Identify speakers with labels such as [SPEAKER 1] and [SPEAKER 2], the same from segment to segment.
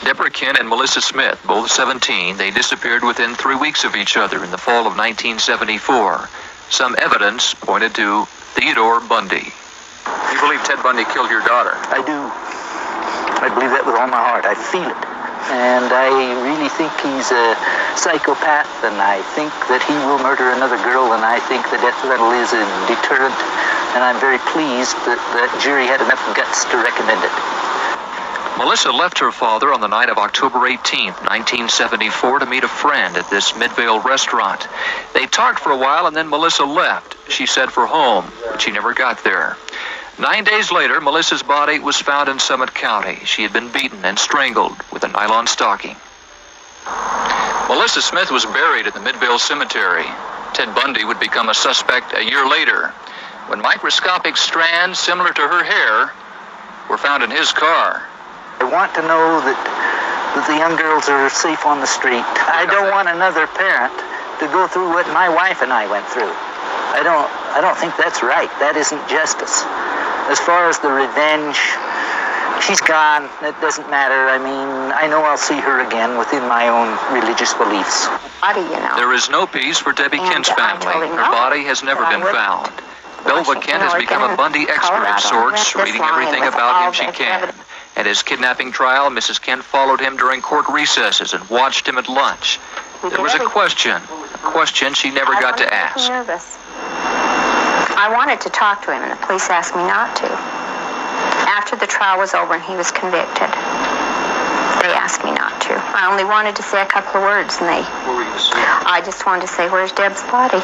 [SPEAKER 1] Debra Kent and Melissa Smith, both 17, they disappeared within 3 weeks of each other in the fall of 1974. Some evidence pointed to Theodore Bundy. You believe Ted Bundy killed your daughter?
[SPEAKER 2] I do. I believe that with all my heart. I feel it. And I really think he's a psychopath, and I think that he will murder another girl, and I think the death penalty is a deterrent, and I'm very pleased that the jury had enough guts to recommend it.
[SPEAKER 1] Melissa left her father on the night of October 18th, 1974, to meet a friend at this Midvale restaurant. They talked for a while, and then Melissa left. She said for home, but she never got there. 9 days later, Melissa's body was found in Summit County. She had been beaten and strangled with a nylon stocking. Melissa Smith was buried at the Midvale Cemetery. Ted Bundy would become a suspect a year later, when microscopic strands similar to her hair were found in his car.
[SPEAKER 2] I want to know that the young girls are safe on the street. I don't want another parent to go through what my wife and I went through. I don't think that's right. That isn't justice. As far as the revenge, she's gone. It doesn't matter. I mean, I know I'll see her again within my own religious beliefs.
[SPEAKER 1] There is no peace for Debbie Kent's family. Her body has never been found. Belva Kent has become a Bundy expert of sorts, reading everything about him she can. At his kidnapping trial, Mrs. Kent followed him during court recesses and watched him at lunch. There was a question she never got to ask.
[SPEAKER 3] I wanted to talk to him, and the police asked me not to. After the trial was over and he was convicted, they asked me not to. I only wanted to say a couple of words, and I just wanted to say, where's Deb's body?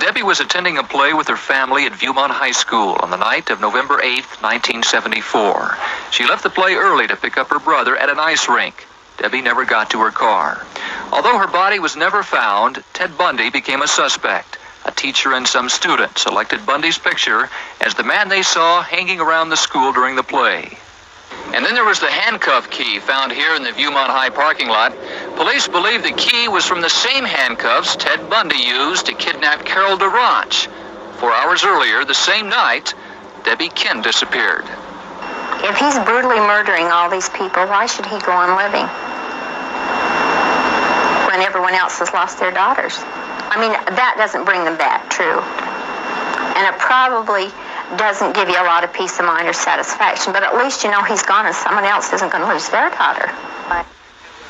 [SPEAKER 1] Debbie was attending a play with her family at Viewmont High School on the night of November 8th, 1974. She left the play early to pick up her brother at an ice rink. Debbie never got to her car. Although her body was never found, Ted Bundy became a suspect. A teacher and some students selected Bundy's picture as the man they saw hanging around the school during the play. And then there was the handcuff key found here in the Viewmont High parking lot. Police believe the key was from the same handcuffs Ted Bundy used to kidnap Carol DeRanch. 4 hours earlier, the same night, Debbie Kent disappeared.
[SPEAKER 3] If he's brutally murdering all these people, why should he go on living when everyone else has lost their daughters? I mean, that doesn't bring them back, true. And it probably doesn't give you a lot of peace of mind or satisfaction, but at least you know he's gone and someone else isn't going to lose their daughter.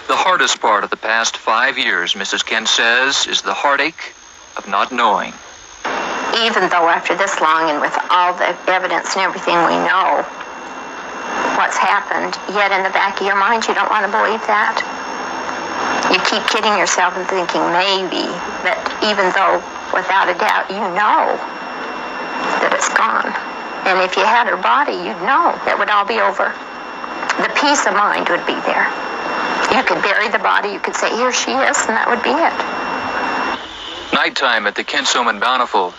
[SPEAKER 1] The hardest part of the past 5 years, Mrs. Kent says, is the heartache of not knowing.
[SPEAKER 3] Even though after this long and with all the evidence and everything we know what's happened, yet in the back of your mind you don't want to believe that. You keep kidding yourself and thinking maybe that even though without a doubt you know that it's gone. And if you had her body, you'd know it would all be over. The peace of mind would be there. You could bury the body, you could say, here she is, and that would be it.
[SPEAKER 1] Nighttime at the Kent's home in Bountiful.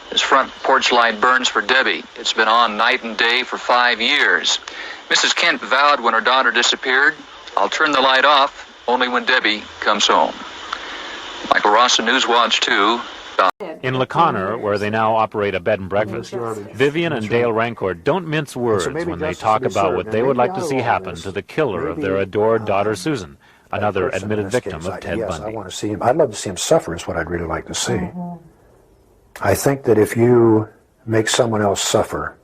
[SPEAKER 1] His front porch light burns for Debbie. It's been on night and day for 5 years. Mrs. Kent vowed when her daughter disappeared, I'll turn the light off only when Debbie comes home. Michael Ross, Newswatch 2.
[SPEAKER 4] In La Conner, where they now operate a bed and breakfast, Vivian and Dale Rancourt don't mince words when they talk about what they would like to see happen to the killer of their adored daughter Susan, another admitted victim of Ted Bundy.
[SPEAKER 5] I want to see him. I'd love to see him suffer is what I'd really like to see. I think that if you make someone else suffer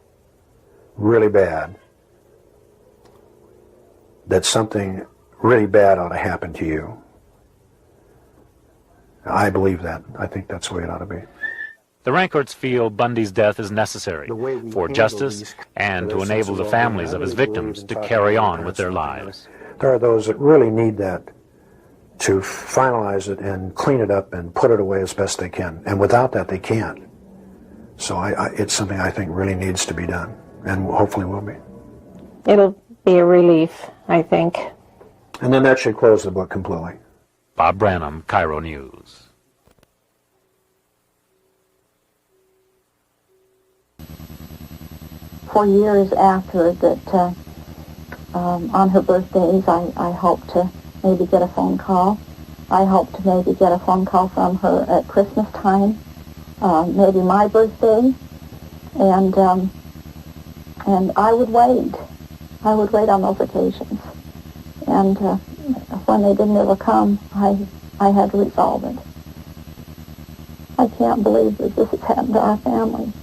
[SPEAKER 5] really bad, that something really bad ought to happen to you. I believe that. I think that's the way it ought to be.
[SPEAKER 4] The Rancourts feel Bundy's death is necessary for justice and to enable the families of his victims to carry on with their lives.
[SPEAKER 5] There are those that really need that to finalize it and clean it up and put it away as best they can. And without that, they can't. So it's something I think really needs to be done, and hopefully will be.
[SPEAKER 6] It'll be a relief, I think.
[SPEAKER 5] And then that should close the book completely.
[SPEAKER 4] Bob Branham, Cairo News.
[SPEAKER 7] For years after that, on her birthdays, I hope to maybe get a phone call. I hope to maybe get a phone call from her at Christmas time, maybe my birthday, and I would wait. I would wait on those occasions. And when they didn't ever come, I had to resolve it. I can't believe that this has happened to our family.